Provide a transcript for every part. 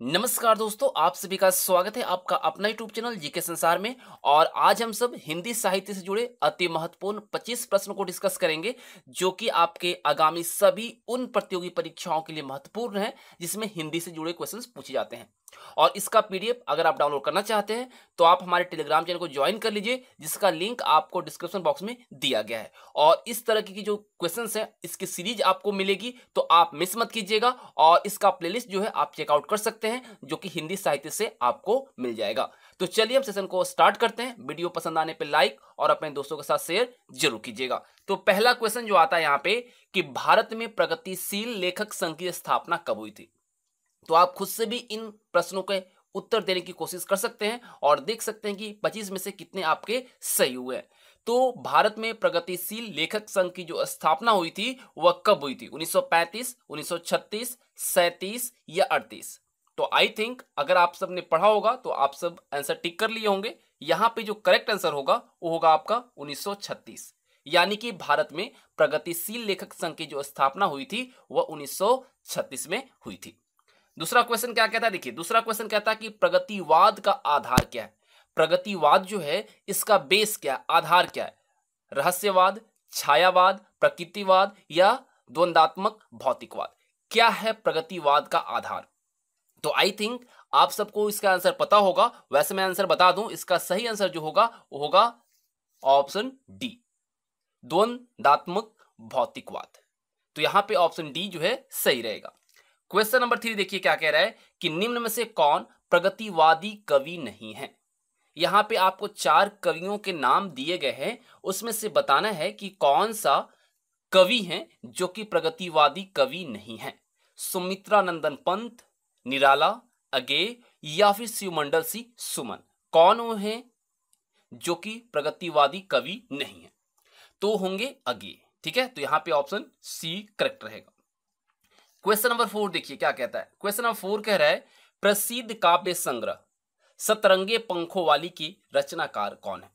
नमस्कार दोस्तों, आप सभी का स्वागत है आपका अपना यूट्यूब चैनल जीके संसार में। और आज हम सब हिंदी साहित्य से जुड़े अति महत्वपूर्ण 25 प्रश्नों को डिस्कस करेंगे जो कि आपके आगामी सभी उन प्रतियोगी परीक्षाओं के लिए महत्वपूर्ण है जिसमें हिंदी से जुड़े क्वेश्चंस पूछे जाते हैं। और इसका पीडीएफ अगर आप डाउनलोड करना चाहते हैं तो आप हमारे टेलीग्राम चैनल को ज्वाइन कर लीजिए, जिसका लिंक आपको डिस्क्रिप्शन बॉक्स में दिया गया है। और इस तरह की जो क्वेश्चंस हैं इसकी सीरीज आपको मिलेगी, तो आप मिस मत कीजिएगा। और इसका प्लेलिस्ट जो है आप चेकआउट कर सकते हैं, जो कि हिंदी साहित्य से आपको मिल जाएगा। तो चलिए हम सेशन को स्टार्ट करते हैं। वीडियो पसंद आने पे लाइक और अपने दोस्तों के साथ शेयर जरूर कीजिएगा। तो पहला क्वेश्चन जो आता है यहाँ पे कि भारत में प्रगतिशील लेखक संघ की स्थापना कब हुई थी। तो आप खुद से भी इन प्रश्नों के उत्तर देने की कोशिश कर सकते हैं और देख सकते हैं कि 25 में से कितने आपके सही हुए हैं। तो भारत में प्रगतिशील लेखक संघ की जो स्थापना हुई थी वह कब हुई थी? 1935, 1936, 37 या 38? तो आई थिंक अगर आप सब ने पढ़ा होगा तो आप सब आंसर टिक कर लिए होंगे। यहां पे जो करेक्ट आंसर होगा वो होगा आपका 1936, यानी कि भारत में प्रगतिशील लेखक संघ की जो स्थापना हुई थी वह 1936 में हुई थी। दूसरा क्वेश्चन क्या कहता है? देखिए, दूसरा क्वेश्चन कहता है कि प्रगतिवाद का आधार क्या है। प्रगतिवाद जो है इसका बेस क्या है, आधार क्या है? रहस्यवाद, छायावाद, प्रकृतिवाद या द्वंदात्मक भौतिकवाद? क्या है प्रगतिवाद का आधार? तो आई थिंक आप सबको इसका आंसर पता होगा। वैसे मैं आंसर बता दूं, इसका सही आंसर जो होगा वो होगा ऑप्शन डी, द्वंदात्मक भौतिकवाद। तो यहां पे ऑप्शन डी जो है सही रहेगा। क्वेश्चन नंबर 3 देखिए क्या कह रहा है कि निम्न में से कौन प्रगतिवादी कवि नहीं है। यहां पे आपको 4 कवियों के नाम दिए गए हैं, उसमें से बताना है कि कौन सा कवि है जो कि प्रगतिवादी कवि नहीं है। सुमित्रा नंदन पंत, निराला, अगे या फिर शिवमंडल सिंह सुमन, कौन वो है जो कि प्रगतिवादी कवि नहीं है? तो होंगे अगे। ठीक है, तो यहां पे ऑप्शन सी करेक्ट रहेगा। क्वेश्चन नंबर 4 देखिए क्या कहता है। क्वेश्चन नंबर 4 कह रहा है प्रसिद्ध काव्य संग्रह सतरंगे पंखों वाली की रचनाकार कौन है।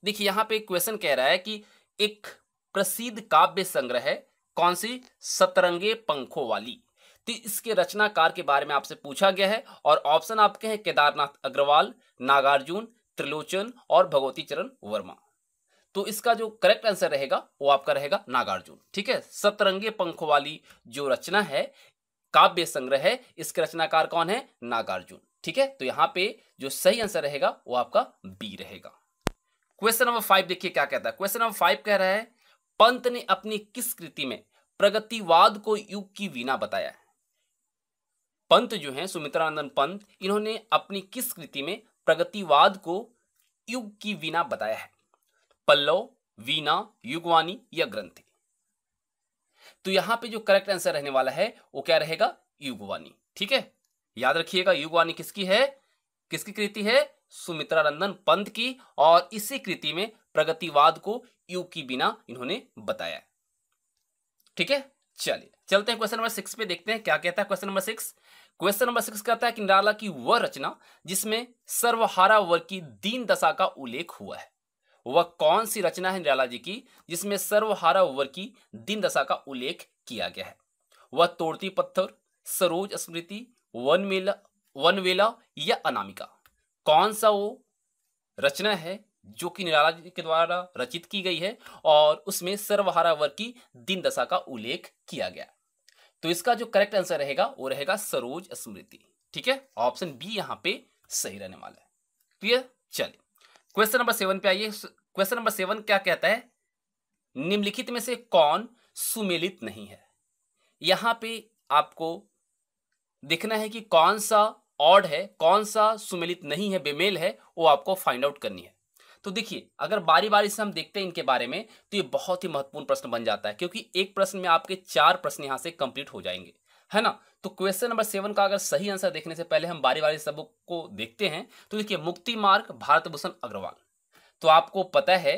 देखिए यहां पे क्वेश्चन कह रहा है कि एक प्रसिद्ध काव्य संग्रह है, कौन सी? सतरंगे पंखों वाली। तो इसके रचनाकार के बारे में आपसे पूछा गया है और ऑप्शन आपके हैं केदारनाथ अग्रवाल, नागार्जुन, त्रिलोचन और भगवती चरण वर्मा। तो इसका जो करेक्ट आंसर रहेगा वो आपका रहेगा नागार्जुन। ठीक है, सतरंगे पंखों वाली जो रचना है, काव्य संग्रह है, इसके रचनाकार कौन है? नागार्जुन। ठीक है, तो यहां पे जो सही आंसर रहेगा वो आपका बी रहेगा। क्वेश्चन नंबर 5 देखिए क्या कहता है। क्वेश्चन नंबर 5 कह रहा है पंत ने अपनी किस कृति में प्रगतिवाद को युग की वीणा बताया है। पंत जो है सुमित्रानंदन पंत, इन्होंने अपनी किस कृति में प्रगतिवाद को युग की वीणा बताया है? पल्लव, वीणा, युगवाणी या ग्रंथि? तो यहां पे जो करेक्ट आंसर रहने वाला है वो क्या रहेगा? युगवाणी। ठीक है, याद रखिएगा युगवाणी किसकी है, किसकी कृति है? सुमित्रानंदन पंत की। और इसी कृति में प्रगतिवाद को युग की बिना इन्होंने बताया है। ठीक है, चलिए चलते हैं क्वेश्चन नंबर 6 पे, देखते हैं क्या कहता है क्वेश्चन नंबर 6। क्वेश्चन नंबर 6 कहता है कि निराला की वह रचना जिसमें सर्वहारा वर्ग की दीन दशा का उल्लेख हुआ है, वह कौन सी रचना है निराला जी की जिसमें सर्वहारा वर्ग की दीन दशा का उल्लेख किया गया है? वह तोड़ती पत्थर, सरोज स्मृति, वनवेला या अनामिका? कौन सा वो रचना है जो कि निराला जी के द्वारा रचित की गई है और उसमें सर्वहारा वर्ग की दीन दशा का उल्लेख किया गया? तो इसका जो करेक्ट आंसर रहेगा वो रहेगा सरोज स्मृति। ठीक है, ऑप्शन बी यहां पे सही रहने वाला है। क्लियर? चलिए क्वेश्चन नंबर 7 पे आइए। क्वेश्चन नंबर 7 क्या कहता है? निम्नलिखित में से कौन सुमेलित नहीं है। यहां पे आपको देखना है कि कौन सा ऑड है, कौन सा सुमेलित नहीं है, बेमेल है, वो आपको फाइंड आउट करनी है। तो देखिए अगर बारी बारी से हम देखते हैं इनके बारे में तो ये बहुत ही महत्वपूर्ण प्रश्न बन जाता है, क्योंकि एक प्रश्न में आपके 4 प्रश्न यहां से कंप्लीट हो जाएंगे, है ना। तो क्वेश्चन नंबर 7 का अगर सही आंसर देखने से पहले हम बारी बारी सबको देखते हैं। तो देखिए मुक्ति मार्ग भारत भूषण अग्रवाल, तो आपको पता है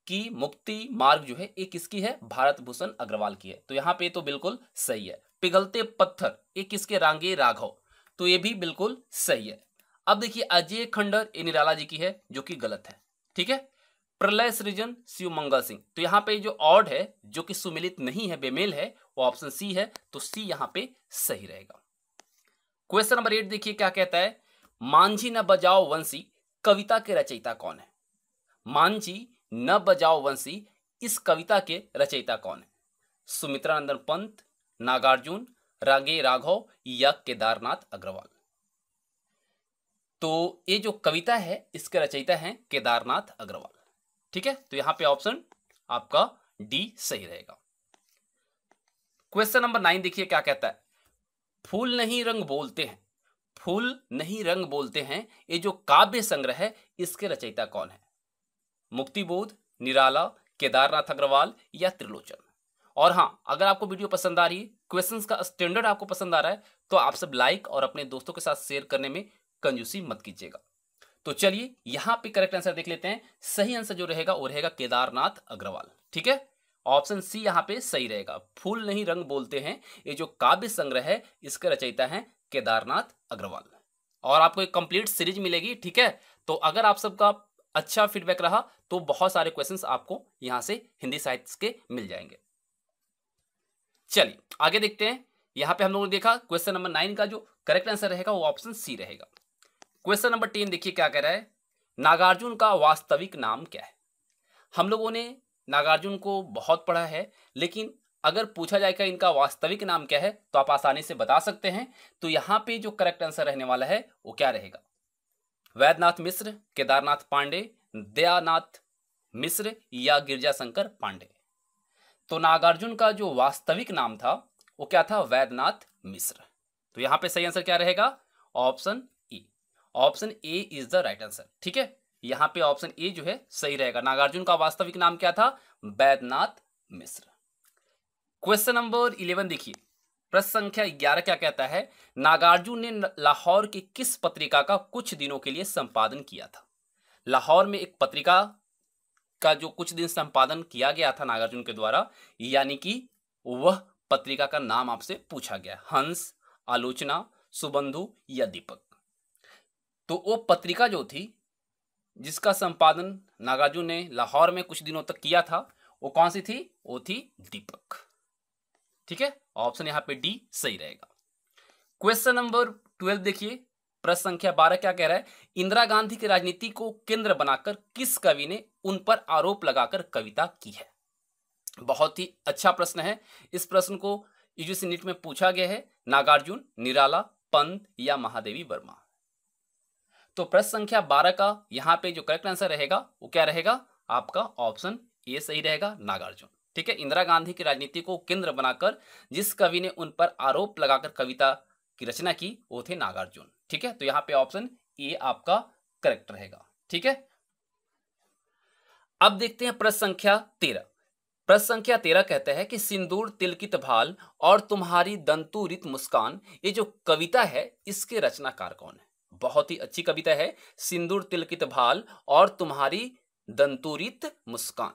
कि मुक्ति मार्ग जो है एक किसकी है? भारत भूषण अग्रवाल की है, तो यहाँ पे तो बिल्कुल सही है। पिघलते पत्थर एक किसके? रांगे राघव, तो ये भी बिल्कुल सही है। अब देखिए अजय खंडर ये निराला जी की है, जो कि गलत है। ठीक है, प्रलय सृजन शिवमंगल सिंह, तो यहाँ पे जो ऑड है जो कि सुमिलित नहीं है, बेमेल है, वो ऑप्शन सी है, तो सी यहाँ पे सही रहेगा। क्वेश्चन नंबर 8 देखिए क्या कहता है, मांझी न बजाओ वंशी कविता के रचयिता कौन है? मांझी न बजाओ वंशी इस कविता के रचयिता कौन है? सुमित्रा नंदन पंत, नागार्जुन, रागे राघव या केदारनाथ अग्रवाल? तो ये जो कविता है इसके रचयिता हैं केदारनाथ अग्रवाल। ठीक है, तो यहां पे ऑप्शन आपका डी सही रहेगा। क्वेश्चन नंबर 9 देखिए क्या कहता है, फूल नहीं रंग बोलते हैं, फूल नहीं रंग बोलते हैं ये जो काव्य संग्रह है इसके रचयिता कौन है? मुक्तिबोध, निराला, केदारनाथ अग्रवाल या त्रिलोचन? और हाँ, अगर आपको वीडियो पसंद आ रही है, क्वेश्चंस का स्टैंडर्ड आपको पसंद आ रहा है, तो आप सब लाइक और अपने दोस्तों के साथ शेयर करने में कंजूसी मत कीजिएगा। तो चलिए यहां पे करेक्ट आंसर देख लेते हैं। सही आंसर जो रहेगा वो रहेगा केदारनाथ अग्रवाल। ठीक है, ऑप्शन सी यहां पे सही रहेगा। फूल नहीं रंग बोलते हैं ये जो काव्य संग्रह है इसके रचयिता हैं केदारनाथ अग्रवाल। और आपको एक कंप्लीट सीरीज मिलेगी। ठीक है, तो अगर आप सबका अच्छा फीडबैक रहा तो बहुत सारे क्वेश्चंस आपको यहां से हिंदी साहित्य के मिल जाएंगे। चलिए आगे देखते हैं। यहां पे हम लोगों ने देखा क्वेश्चन नंबर 9 का जो करेक्ट आंसर रहेगा वो ऑप्शन सी रहेगा। क्वेश्चन नंबर 10 देखिए क्या कह रहा है, नागार्जुन का वास्तविक नाम क्या है? हम लोगों ने नागार्जुन को बहुत पढ़ा है, लेकिन अगर पूछा जाए कि इनका वास्तविक नाम क्या है तो आप आसानी से बता सकते हैं। तो यहां पे जो करेक्ट आंसर रहने वाला है वो क्या रहेगा? वैद्यनाथ मिश्र, केदारनाथ पांडे, दयानाथ मिश्र या गिरजाशंकर पांडे? तो नागार्जुन का जो वास्तविक नाम था वो क्या था? वैद्यनाथ मिश्र। तो यहां पे सही आंसर क्या रहेगा? Option A. Option A is the right answer. ठीक है, यहां पे ऑप्शन ए जो है सही रहेगा। नागार्जुन का वास्तविक नाम क्या था? वैद्यनाथ मिश्र। क्वेश्चन नंबर 11 देखिए, प्रश्न संख्या 11 क्या कहता है, नागार्जुन ने लाहौर की किस पत्रिका का कुछ दिनों के लिए संपादन किया था? लाहौर में एक पत्रिका का जो कुछ दिन संपादन किया गया था नागार्जुन के द्वारा, यानी कि वह पत्रिका का नाम आपसे पूछा गया, हंस, आलोचना, सुबंधु या दीपक? तो वो पत्रिका जो थी जिसका संपादन नागार्जुन ने लाहौर में कुछ दिनों तक किया था वो कौन सी थी? वो थी दीपक। ठीक है, ऑप्शन यहां पे डी सही रहेगा। क्वेश्चन नंबर 12 देखिए, प्रश्न संख्या 12 क्या कह रहा है, इंदिरा गांधी की राजनीति को केंद्र बनाकर किस कवि ने उन पर आरोप लगाकर कविता की है? बहुत ही अच्छा प्रश्न है। इस प्रश्न को यूजीसी नीट में पूछा गया है। नागार्जुन, निराला, पंत या महादेवी वर्मा? तो प्रश्न संख्या 12 का यहां पे जो करेक्ट आंसर रहेगा वो क्या रहेगा? आपका ऑप्शन ए सही रहेगा, नागार्जुन। ठीक है, इंदिरा गांधी की राजनीति को केंद्र बनाकर जिस कवि ने उन पर आरोप लगाकर कविता की रचना की वो थे नागार्जुन। ठीक है, तो यहां पे ऑप्शन ए आपका करेक्ट रहेगा। ठीक है, अब देखते हैं प्रश्न संख्या 13। प्रश्न संख्या 13 कहता है कि सिंदूर तिलकित भाल और तुम्हारी दंतुरित मुस्कान ये जो कविता है इसके रचनाकार कौन है? बहुत ही अच्छी कविता है, सिंदूर तिलकित भाल और तुम्हारी दंतुरित मुस्कान।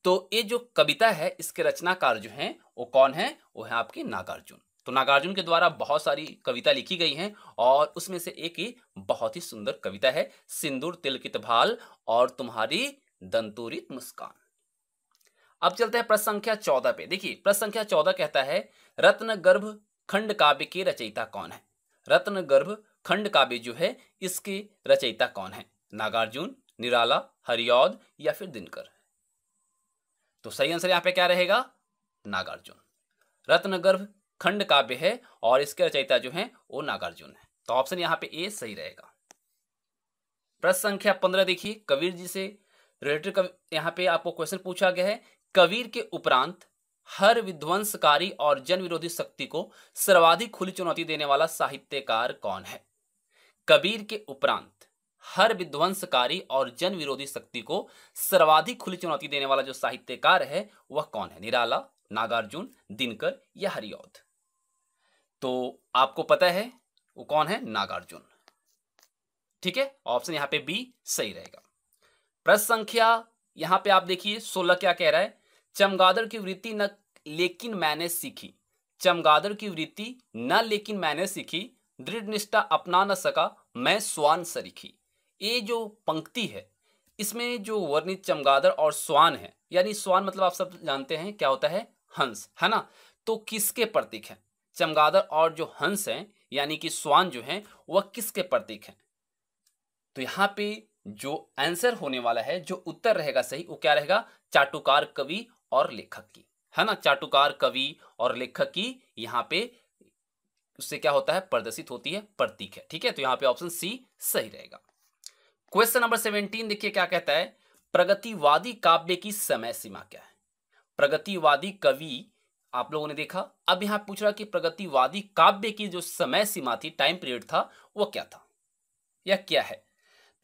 तो ये जो कविता है इसके रचनाकार जो हैं वो कौन है? वो है आपके नागार्जुन। तो नागार्जुन के द्वारा बहुत सारी कविता लिखी गई हैं और उसमें से एक ही बहुत ही सुंदर कविता है, सिंदूर तिलकित भाल और तुम्हारी दंतुरित मुस्कान। अब चलते हैं प्रश्न संख्या 14 पे। देखिए प्रश्न संख्या 14 कहता है, रत्नगर्भ खंड काव्य के रचयिता कौन है? रत्नगर्भ खंड काव्य जो है इसके रचयिता कौन है? नागार्जुन, निराला, हरिऔध या फिर दिनकर? तो सही आंसर यहां पे क्या रहेगा? नागार्जुन। रत्नगर्भ खंड काव्य है और इसके रचयिता जो हैं वो नागार्जुन है। तो ऑप्शन यहां पे ए सही रहेगा। प्रश्न संख्या 15 देखिए, कबीर जी से रिलेटेड यहां पे आपको क्वेश्चन पूछा गया है, कबीर के उपरांत हर विध्वंसकारी और जन विरोधी शक्ति को सर्वाधिक खुली चुनौती देने वाला साहित्यकार कौन है? कबीर के उपरांत हर विध्वंसकारी और जन विरोधी शक्ति को सर्वाधिक खुली चुनौती देने वाला जो साहित्यकार है वह कौन है? निराला, नागार्जुन, दिनकर या हरिऔध? तो आपको पता है वो कौन है? नागार्जुन। ठीक है, ऑप्शन यहां पे बी सही रहेगा। प्रश्न संख्या यहां पे आप देखिए 16 क्या कह रहा है, चमगादड़ की वृत्ति न लेकिन मैंने सीखी, चमगादड़ की वृत्ति न लेकिन मैंने सीखी, दृढ़ निष्ठा अपना न सका मैं स्वान सरीखी। ये जो पंक्ति है इसमें जो वर्णित चमगादड़ और स्वान है, यानी स्वान मतलब आप सब जानते हैं क्या होता है? हंस, है ना? तो किसके प्रतीक है? चमगादड़ और जो हंस हैं यानी कि श्वान जो है वह किसके प्रतीक हैं? तो यहाँ पे जो आंसर होने वाला है, जो उत्तर रहेगा सही, वो क्या रहेगा? चाटुकार कवि और लेखक की, है ना। चाटुकार कवि और लेखक की यहाँ पे उससे क्या होता है? प्रदर्शित होती है, प्रतीक है। ठीक है, तो यहाँ पे ऑप्शन सी सही रहेगा। क्वेश्चन नंबर 17 देखिए क्या कहता है, प्रगतिवादी काव्य की समय सीमा क्या है? प्रगतिवादी कवि आप लोगों ने देखा, अब यहाँ पूछ रहा कि प्रगतिवादी काव्य की जो समय सीमा थी, टाइम पीरियड था, वो क्या था या क्या है?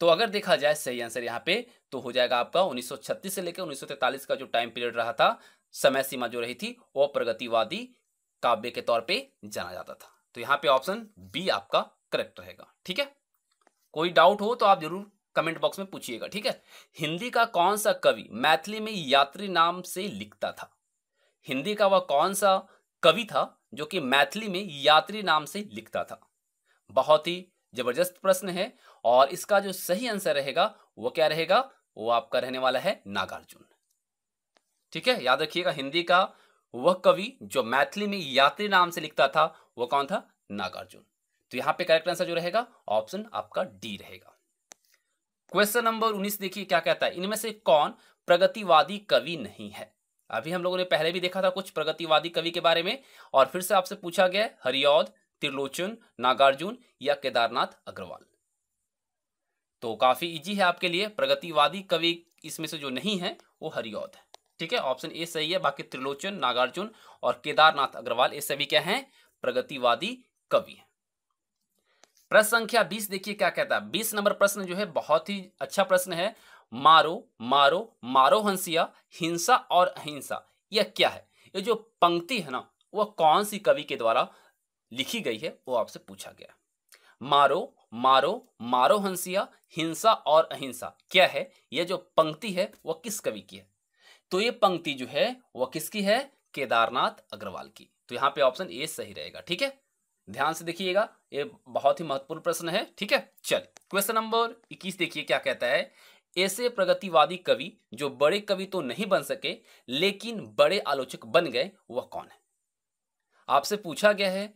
तो अगर देखा जाए सही आंसर यहाँ पे तो हो जाएगा आपका 1936 से लेकर 1943 का जो टाइम पीरियड रहा था, समय सीमा जो रही थी, वो प्रगतिवादी काव्य के तौर पे जाना जाता था। तो यहाँ पे ऑप्शन बी आपका करेक्ट रहेगा। ठीक है, कोई डाउट हो तो आप जरूर कमेंट बॉक्स में पूछिएगा। ठीक है, हिंदी का कौन सा कवि मैथिली में यात्री नाम से लिखता था? हिंदी का वह कौन सा कवि था जो कि मैथिली में यात्री नाम से लिखता था? बहुत ही जबरदस्त प्रश्न है और इसका जो सही आंसर रहेगा वो क्या रहेगा? वो आपका रहने वाला है नागार्जुन। ठीक है, याद रखिएगा, हिंदी का वह कवि जो मैथिली में यात्री नाम से लिखता था वो कौन था? नागार्जुन। तो यहां पे करेक्ट आंसर जो रहेगा ऑप्शन आपका डी रहेगा। क्वेश्चन नंबर 19 देखिए क्या कहता है, इनमें से कौन प्रगतिवादी कवि नहीं है? अभी हम लोगों ने पहले भी देखा था कुछ प्रगतिवादी कवि के बारे में और फिर से आपसे पूछा गया है, हरिऔध, त्रिलोचन, नागार्जुन या केदारनाथ अग्रवाल। तो काफी इजी है आपके लिए, प्रगतिवादी कवि इसमें से जो नहीं है वो हरिऔध है। ठीक है, ऑप्शन ए सही है। बाकी त्रिलोचन, नागार्जुन और केदारनाथ अग्रवाल ये सभी क्या हैं? प्रगतिवादी कवि हैं। प्रश्न संख्या 20 देखिए क्या कहता है, 20 नंबर प्रश्न जो है बहुत ही अच्छा प्रश्न है। मारो मारो मारो हंसिया, हिंसा और अहिंसा, यह क्या है? ये जो पंक्ति है ना, वह कौन सी कवि के द्वारा लिखी गई है वो आपसे पूछा गया। मारो मारो मारो हंसिया, हिंसा और अहिंसा क्या है? यह जो पंक्ति है वह किस कवि की है? तो ये पंक्ति जो है वह किसकी है? केदारनाथ अग्रवाल की। तो यहाँ पे ऑप्शन ए सही रहेगा। ठीक है, ध्यान से देखिएगा, ये बहुत ही महत्वपूर्ण प्रश्न है। ठीक है, चलिए क्वेश्चन नंबर 21 देखिए क्या कहता है, ऐसे प्रगतिवादी कवि जो बड़े कवि तो नहीं बन सके लेकिन बड़े आलोचक बन गए, वह कौन है? आपसे पूछा गया है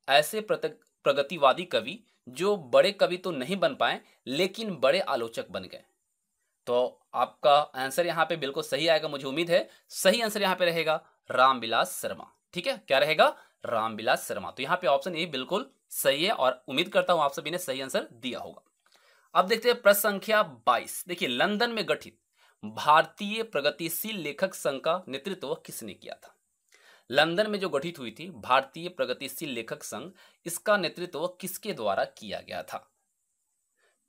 ऐसे प्रगतिवादी कवि जो बड़े कवि तो नहीं बन पाए लेकिन बड़े आलोचक बन गए। तो आपका आंसर यहाँ पे बिल्कुल सही आएगा, मुझे उम्मीद है। सही आंसर यहाँ पे रहेगा रामविलास शर्मा। ठीक है, क्या रहेगा? रामविलास शर्मा। तो यहाँ पे ऑप्शन ए बिल्कुल सही है और उम्मीद करता हूं आप सभी ने सही आंसर दिया होगा। अब देखते हैं प्रश्न संख्या 22। देखिए, लंदन में गठित भारतीय प्रगतिशील लेखक संघ का नेतृत्व किसने किया था? लंदन में जो गठित हुई थी भारतीय प्रगतिशील लेखक संघ, इसका नेतृत्व किसके द्वारा किया गया था?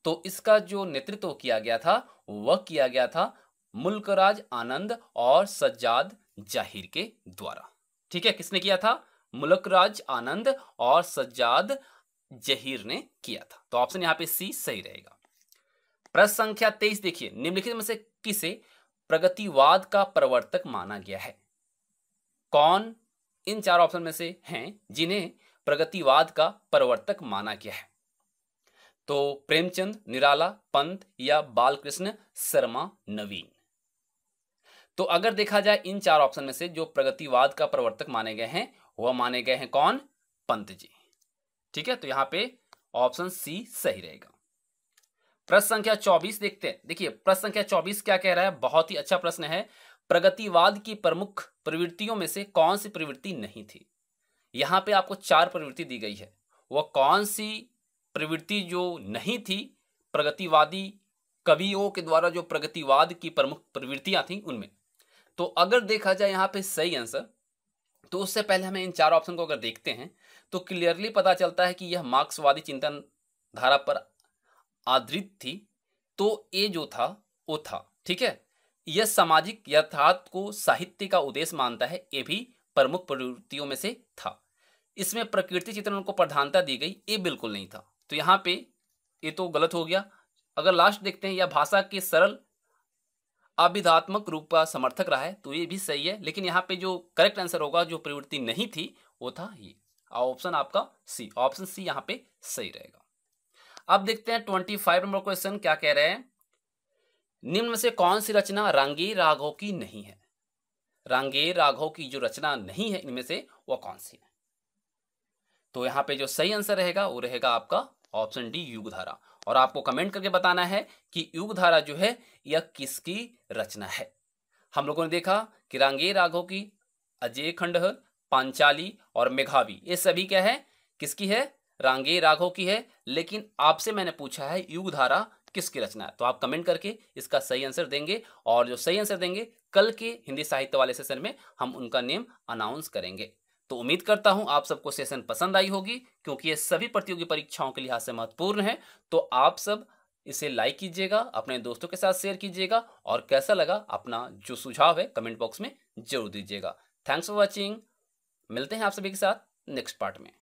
तो इसका जो नेतृत्व किया गया था वह किया गया था मुल्कराज आनंद और सज्जाद जाहिर के द्वारा। ठीक है, किसने किया था? मुल्कराज आनंद और सज्जाद जहीर ने किया था। तो ऑप्शन यहाँ पे सी सही रहेगा। प्रश्न संख्या 23 देखिए, निम्नलिखित में से किसे प्रगतिवाद का प्रवर्तक माना गया है? कौन इन चार ऑप्शन में से हैं जिन्हें प्रगतिवाद का प्रवर्तक माना गया है? तो प्रेमचंद, निराला, पंत या बालकृष्ण शर्मा नवीन। तो अगर देखा जाए इन चार ऑप्शन में से जो प्रगतिवाद का प्रवर्तक माने गए हैं वह माने गए हैं कौन? पंत जी। ठीक है, तो यहां पे ऑप्शन सी सही रहेगा। प्रश्न संख्या 24 देखते हैं। देखिए, प्रश्न संख्या 24 क्या कह रहा है? बहुत ही अच्छा प्रश्न है। प्रगतिवाद की प्रमुख प्रवृत्तियों में से कौन सी प्रवृत्ति नहीं थी? यहां पे आपको चार प्रवृत्ति दी गई है, वह कौन सी प्रवृत्ति जो नहीं थी प्रगतिवादी कवियों के द्वारा, जो प्रगतिवाद की प्रमुख प्रवृत्तियां थी उनमें? तो अगर देखा जाए यहाँ पे सही आंसर, तो उससे पहले हमें इन चार ऑप्शन को अगर देखते हैं तो क्लियरली पता चलता है कि यह मार्क्सवादी चिंतन धारा पर आधारित थी। तो ये जो था वो था। ठीक है, यह सामाजिक यथार्थ को साहित्य का उद्देश्य मानता है, ये भी प्रमुख प्रवृत्तियों में से था। इसमें प्रकृति चित्रण को प्रधानता दी गई, ये बिल्कुल नहीं था। तो यहाँ पे ये तो गलत हो गया। अगर लास्ट देखते हैं, यह भाषा के सरल अभिधात्मक रूप का समर्थक रहा है, तो ये भी सही है। लेकिन यहाँ पे जो करेक्ट आंसर होगा, जो प्रवृत्ति नहीं थी, वो था ये ऑप्शन आपका सी। ऑप्शन सी यहाँ पे सही रहेगा। अब देखते हैं 25 नंबर क्वेश्चन क्या कह रहे हैं, निम्न में से कौन सी रचना रांगेय राघव की नहीं है? रांगेय राघव की जो रचना नहीं है इनमें से वो कौन सी है? तो यहाँ पे जो सही आंसर रहेगा वो रहेगा आपका ऑप्शन डी युगधारा। और आपको कमेंट करके बताना है कि युगधारा जो है यह किसकी रचना है। हम लोगों ने देखा कि रांगेय राघव की अजेय खंडहर, पांचाली और मेघावी, ये सभी क्या है, किसकी है, रांगेय राघव की है। लेकिन आपसे मैंने पूछा है युगधारा किसकी रचना है, तो आप कमेंट करके इसका सही आंसर देंगे। और जो सही आंसर देंगे कल के हिंदी साहित्य वाले सेशन में हम उनका नेम अनाउंस करेंगे। तो उम्मीद करता हूं आप सबको सेशन पसंद आई होगी, क्योंकि ये सभी प्रतियोगी परीक्षाओं के लिहाज से महत्वपूर्ण है। तो आप सब इसे लाइक कीजिएगा, अपने दोस्तों के साथ शेयर कीजिएगा, और कैसा लगा अपना जो सुझाव है कमेंट बॉक्स में जरूर दीजिएगा। Thanks for watching. मिलते हैं आप सभी के साथ नेक्स्ट पार्ट में।